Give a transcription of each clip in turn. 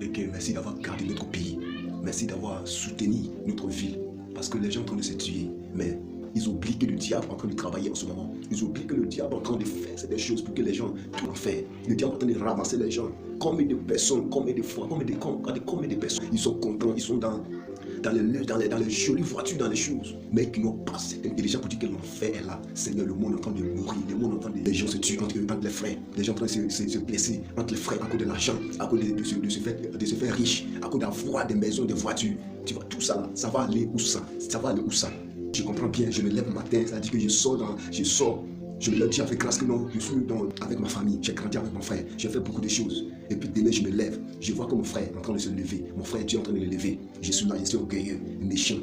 et que merci d'avoir gardé notre pays. Merci d'avoir soutenu notre ville. Parce que les gens sont en train de se tuer. Mais ils oublient que le diable est en train de travailler en ce moment. Ils oublient que le diable est en train de faire des choses pour que les gens puissent en faire. Le diable est en train de ramasser les gens. Combien de personnes, combien de fois, combien de personnes, ils sont contents, ils sont dans les jolies voitures, dans les choses, mais qui n'ont pas cette intelligence pour dire que l'enfer est là. Seigneur, le monde est en train de mourir, le monde est en train de... Les gens se tuent entre les frères, les gens sont en train de se blesser entre les frères à cause de l'argent, à cause de se faire riche, à cause d'avoir des maisons, des voitures. Tu vois, tout ça là, ça va aller où ça? Ça va aller où ça? Je comprends bien, je me lève le matin, ça dit que je sors. Je me lève, Dieu fait grâce que non, je suis avec ma famille, j'ai grandi avec mon frère, j'ai fait beaucoup de choses. Et puis demain, je me lève, je vois que mon frère est en train de se lever, mon frère Dieu est en train de le lever. Je suis là, je suis orgueilleux, méchant.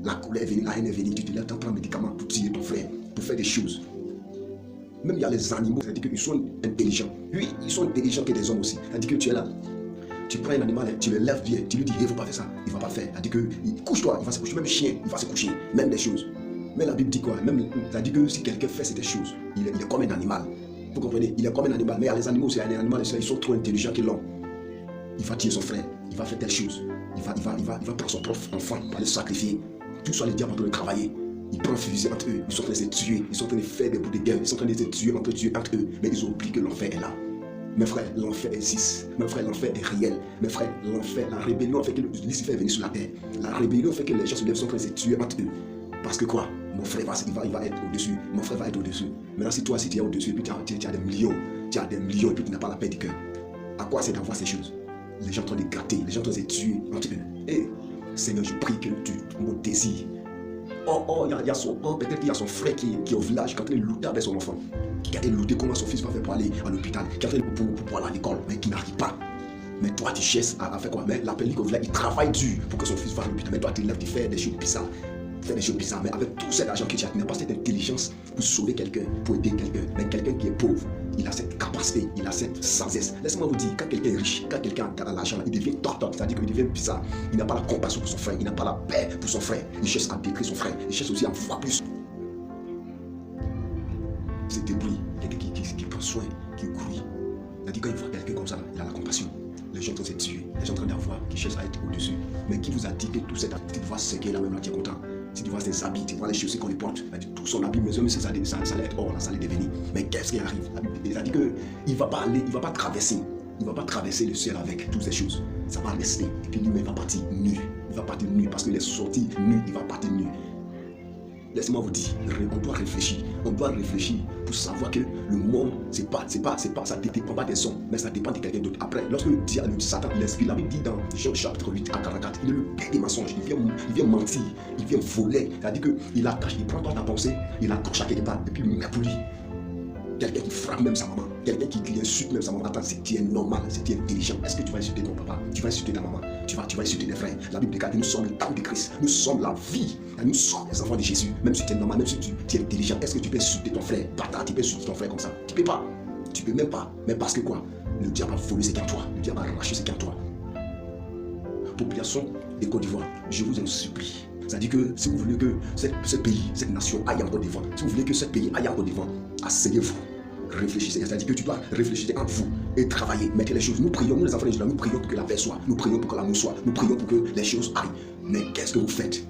La colère est venue, la haine est venue, tu te lèves, tu prends un médicament pour tuer ton frère, pour faire des choses. Même il y a les animaux, c'est-à-dire qu'ils sont intelligents. Oui, ils sont intelligents que des hommes aussi. C'est-à-dire que tu es là, tu prends un animal, tu le lèves bien, tu lui dis, il ne faut pas faire ça, il ne va pas faire. C'est-à-dire que, couche-toi, il va se coucher, même le chien, il va se coucher, même des choses. Mais la Bible dit quoi? Même, ça dit que si quelqu'un fait ces choses, il est comme un animal. Vous comprenez? Il est comme un animal. Mais il y a les animaux, c'est un animal, ils sont trop intelligents que l'homme. Il va tuer son frère, il va faire telle chose. Il va prendre son propre enfant pour le sacrifier. Tout ça, les diables sont en train de travailler. Ils prennent fusil entre eux, ils sont en train de se tuer, ils sont en train de faire des bouts de guerre, ils sont en train de se tuer entre eux. Mais ils oublient que l'enfer est là. Mes frères, l'enfer existe. Mes frères, l'enfer est réel. Mes frères, l'enfer, la rébellion fait que Lucifer est venu sur la terre. La rébellion fait que les gens se lèvent, sont en train de se tuer entre eux. Parce que quoi? Mon frère il va être au-dessus. Mon frère va être au-dessus. Maintenant, si toi, si tu es au-dessus, puis tu as des millions, et puis tu n'as pas la paix du cœur, à quoi c'est d'avoir ces choses? Les gens sont en train de gâter, les gens sont en train de se tuer entre eux. Et Seigneur, je prie que mon désir. Peut-être qu'il y a son frère qui est au village, qui est en train de lutter avec son enfant, qui a lutter comment son fils va faire pour aller à l'hôpital, qui est en train de pour aller à l'école, mais qui n'arrive pas. Mais toi, tu cherches à faire quoi? Mais la pellicule au village, il travaille dur pour que son fils va à l'hôpital. Mais toi, tu lèves, tu fais des choses bizarres. Des choses bizarres, mais avec tout cet argent que tu n'as pas cette intelligence pour sauver quelqu'un, pour aider quelqu'un. Mais quelqu'un qui est pauvre, il a cette capacité, il a cette sagesse. Laissez-moi vous dire, quand quelqu'un est riche, quand quelqu'un a l'argent, il devient tortote, c'est-à-dire qu'il devient bizarre. Il n'a pas la compassion pour son frère, il n'a pas la paix pour son frère. Il cherche à détruire son frère, il cherche aussi à voir plus. C'est débris, quelqu'un qui prend soin, qui grouille. C'est-à-dire quand il voit quelqu'un comme ça, il a la compassion. Les gens sont en train de se tuer, les gens sont en train d'avoir, qui cherchent à être au-dessus. Mais qui vous a dit que tout cette activité va se séquer là même là, tu es content? Si tu vois ses habits, tu vois les chaussures qu'on lui porte, tout son habit, mais ça allait être or, là, ça allait devenir. Mais qu'est-ce qui arrive? Ça dit qu'il ne va pas aller, il ne va pas traverser. Il ne va pas traverser le ciel avec toutes ces choses. Ça va rester. Et puis lui-même va partir nu. Il va partir nu parce qu'il est sorti nu, il va partir nu. Laissez-moi vous dire, on doit réfléchir. On doit réfléchir pour savoir que le monde, ça ne dépend pas des hommes, mais ça dépend de quelqu'un d'autre. Après, lorsque le Satan, l'esprit, la Bible dit dans Jean chapitre 8 à 44, il est le père des mensonges. Il vient mentir, il vient voler. C'est-à-dire qu'il attache, il prend ta pensée, il accroche à quelque part, et puis il met pour lui. Quelqu'un qui frappe même sa maman, quelqu'un qui insulte même sa maman. Attends, c'est qui est normal, c'est qui est intelligent. Est-ce que tu vas insulter ton papa? Tu vas insulter ta maman? Tu vas insulter tes frères? La Bible déclare que nous sommes le temple de Christ, nous sommes la vie, nous sommes les enfants de Jésus. Même si tu es normal, même si tu es intelligent, est-ce que tu peux insulter ton frère? Bâtard, tu peux insulter ton frère comme ça? Tu peux pas. Tu peux même pas. Mais parce que quoi? Le diable a volé ce qui est en toi. Le diable a arraché ce qui est en toi. Population de Côte d'Ivoire, je vous en supplie. C'est-à-dire que si vous voulez que ce pays, cette nation aille encore devant, si vous voulez que ce pays aille encore devant, asseyez-vous, réfléchissez. C'est-à-dire que tu dois réfléchir entre vous et travailler, mettez les choses. Nous prions, nous les enfants de Dieu, nous prions pour que la paix soit, nous prions pour que l'amour soit, nous prions pour que les choses aillent. Mais qu'est-ce que vous faites?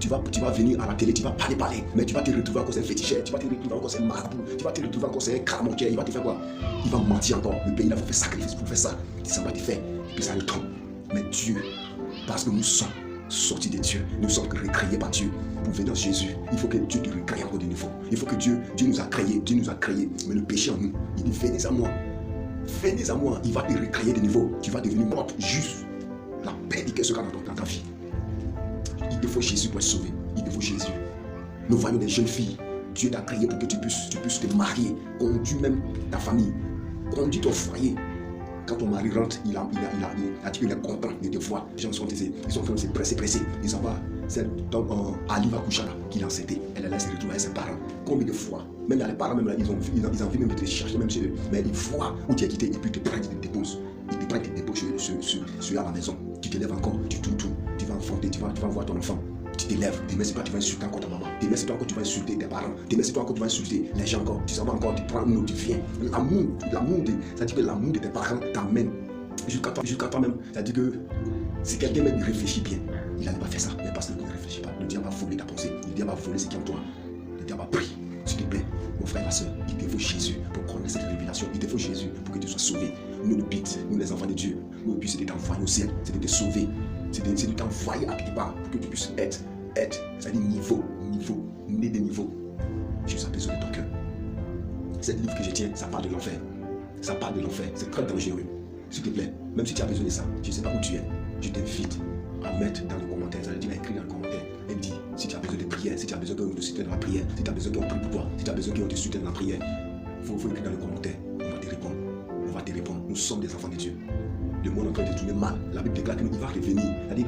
Tu vas venir à la télé, tu vas parler, mais tu vas te retrouver encore un féticheur, tu vas te retrouver encore un marabout, tu vas te retrouver encore un caramontier, il va te faire quoi? Il va mentir encore. Le pays là, il faut faire sacrifice pour faire ça. Ça va te faire, et puis ça le trompe. Mais Dieu, parce que nous sommes sortis de Dieu, nous sommes recréés par Dieu. Pour venir dans Jésus, il faut que Dieu te recrée encore de nouveau. Il faut que Dieu nous a créés, mais le péché en nous, il dit venez à moi, il va te recréer de nouveau. Tu vas devenir propre, juste. La paix du cœur sera dans ta vie. Il te faut Jésus pour être sauvé. Il te faut Jésus. Nous voyons des jeunes filles. Dieu t'a créé pour que tu puisses te marier, conduire même ta famille, conduire ton foyer. Quand ton mari rentre, il a dit qu'il est content de te voir. Les gens sont en train de se presser. Ils s'en vont. C'est Ali va coucher là, qu'il a enceinté. Elle est là, se retrouve avec ses parents. Combien de fois? Même les parents, même là, ils ont envie même de te chercher, même chez eux. Mais ils voient où tu es quitté et puis ils te prennent, ils te déposent. Ils te prennent, ils te déposent sur la maison. Tu te lèves encore, tu tournes tout. Tu vas enfanter, tu vas voir ton enfant. Tu te lèves, demain c'est toi tu vas insulter encore ta maman, demain c'est toi encore tu vas insulter tes parents, demain c'est toi encore tu vas insulter les gens encore, tu s'en vas encore, tu prends un autre, tu viens. L'amour, c'est-à-dire que l'amour de tes parents t'amène jusqu'à toi même. C'est-à-dire que si quelqu'un même réfléchit bien, il n'allait pas faire ça. Mais parce qu'il ne réfléchit pas. Le diable va voler ta pensée. Le diable va voler ce qui est en toi. Le diable va prier. S'il te plaît, mon frère, ma soeur, il te faut Jésus pour connaître cette révélation. Il te faut Jésus pour que tu sois sauvé. Nous, le but, nous les enfants de Dieu, notre but c'est de t'envoyer au ciel, c'est de te sauver, c'est de t'envoyer à quelque part pour que tu puisses être, c'est-à-dire niveau, né de niveau. Jésus a besoin de ton cœur. Cette livre que je tiens, ça parle de l'enfer. Ça parle de l'enfer, c'est très dangereux. S'il te plaît, même si tu as besoin de ça, je ne sais pas où tu es, je t'invite à mettre dans le commentaire, ça veut dire à écrire dans le commentaire et me dire si tu as besoin de prière, si tu as besoin qu'on te soutienne dans la prière, si tu as besoin qu'on prie pour toi, si tu as besoin qu'on te soutienne dans la prière, il faut écrire dans le commentaire, on va te répondre. On va te répondre, nous sommes des enfants de Dieu. Le monde est en train de tourner mal. La Bible déclare qu'il va revenir. C'est-à-dire,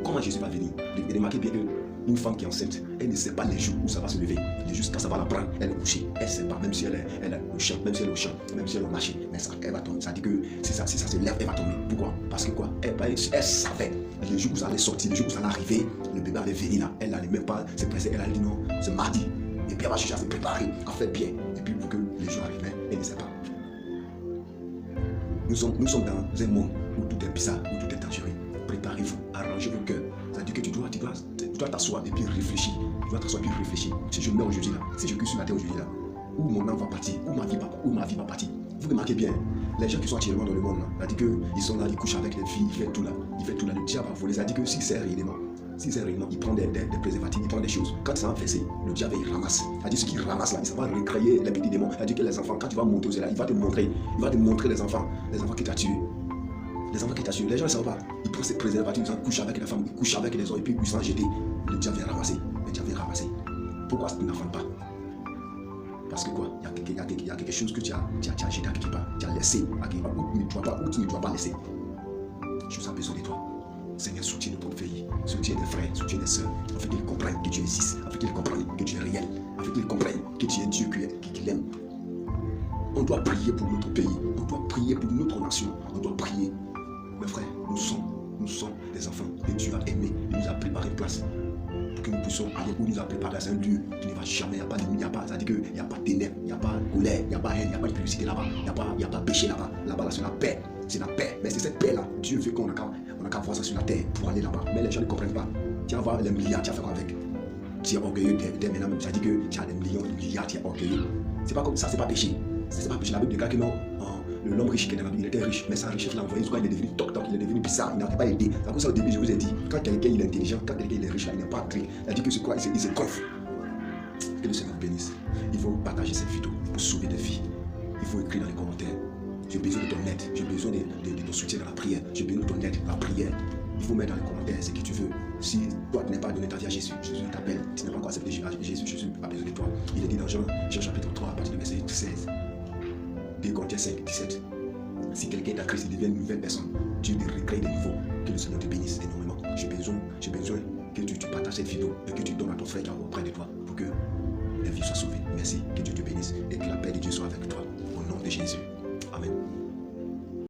comment Jésus va venir? Remarquez bien qu'une femme qui est enceinte, elle ne sait pas les jours où ça va se lever. Les jours quand ça va la prendre, elle est couchée. Elle ne sait pas, même si elle est au champ, même si elle est au champ, même si elle est au marché. Mais ça, elle va tomber. Ça dit que si ça se lève, elle va tomber. Pourquoi? Parce que quoi? Elle savait. Les jours où ça allait sortir, les jours où ça allait arriver, le bébé allait venir là. Elle n'allait même pas se presser. Elle a dit non, c'est mardi. Et puis elle va chercher à se préparer, à faire bien. Et puis pour que les jours arrivent, elle ne sait pas. Nous sommes dans un monde où tout est bizarre, où tout est dangereux. Préparez-vous, arrangez vos cœurs. C'est-à-dire que tu dois t'asseoir et puis réfléchir. Tu dois t'asseoir et puis réfléchir. Si je meurs aujourd'hui là, si je crie sur la terre aujourd'hui là, où mon âme va partir, où ma vie va partir. Vous remarquez bien, les gens qui sont actuellement dans le monde là, c'est-à-dire qu'ils sont là, ils couchent avec les filles, ils font tout là. Le diable va voler. C'est-à-dire que si c'est réellement, il prend des préservatifs, il prend des choses. Quand ça va verser, le diable il ramasse. C'est-à-dire ce qu'il ramasse là, il va recréer les petits démons. C'est-à-dire que les enfants, quand tu vas monter là, il va te montrer les enfants qui t'ont tué. Les enfants qui t'ont tué, les gens ne savent pas. Ils prennent ces préservatifs, ils couchent avec la femme, ils couchent avec les hommes, et puis ils sont jetés. Le diable vient ramasser. Pourquoi tu n'en pas? Parce que quoi? Il y a quelque chose que tu as jeté à quelque part, tu as laissé à quelque part, où tu ne dois pas laisser. Je suis besoin de toi. Seigneur, soutiens notre pays, soutiens les frères, soutiens les sœurs, afin qu'ils comprennent que tu existes, afin qu'ils comprennent que tu es réel, afin qu'ils comprennent que tu es Dieu qui l'aime. On doit prier pour notre pays, on doit prier pour notre nation, on doit prier. Mes frères, nous sommes des enfants que Dieu a aimés, il nous a préparé une place pour que nous puissions aller où il nous a préparé dans un lieu qui ne va jamais, il n'y a pas, c'est-à-dire qu'il n'y a pas de ténèbres, il n'y a pas de colère, il n'y a pas de haine, il n'y a pas de publicité là-bas, il n'y a pas de péché là-bas, là-bas c'est la paix. C'est la paix, mais c'est cette paix-là. Dieu veut qu'on n'a qu'à voir ça sur la terre pour aller là-bas. Mais les gens ne comprennent pas. Tu vas voir les milliards, tu vas faire quoi avec? Tu es orgueilleux dès maintenant, même. Tu as dit que tu as des millions de milliards, tu es orgueilleux. C'est pas comme ça, c'est pas péché. C'est pas péché. La Bible déclare que non, l'homme riche qui est dans la Bible, il était riche, mais sa richesse l'a envoyé. Il est devenu toc-toc, il est devenu bizarre, il n'a pas aidé. C'est pour ça au début, je vous ai dit, quand quelqu'un il est intelligent, quand quelqu'un il est riche, il n'est pas entré. Il a dit que c'est quoi? Il se gonfle. Que le Seigneur bénisse. Il faut partager cette vidéo pour sauver des vies. Il faut écrire dans les commentaires. J'ai besoin de ton aide, j'ai besoin de ton soutien dans la prière, j'ai besoin de ton aide dans la prière. Il faut mettre dans les commentaires ce que tu veux. Si toi tu n'es pas donné ta vie à Jésus, Jésus t'appelle. Tu n'as pas encore accepté Jésus, Jésus a besoin de toi. Il est dit dans Jean chapitre 3, à partir du verset 16. 2 Corinthiens 5, 17. Si quelqu'un est à Christ, il devient une nouvelle personne. Dieu te recrée de nouveau. Que le Seigneur te bénisse énormément. J'ai besoin que tu partages cette vidéo et que tu donnes à ton frère qui est auprès de toi pour que la vie soit sauvée. Merci, que Dieu te bénisse et que la paix de Dieu soit avec toi. Au nom de Jésus. Amen.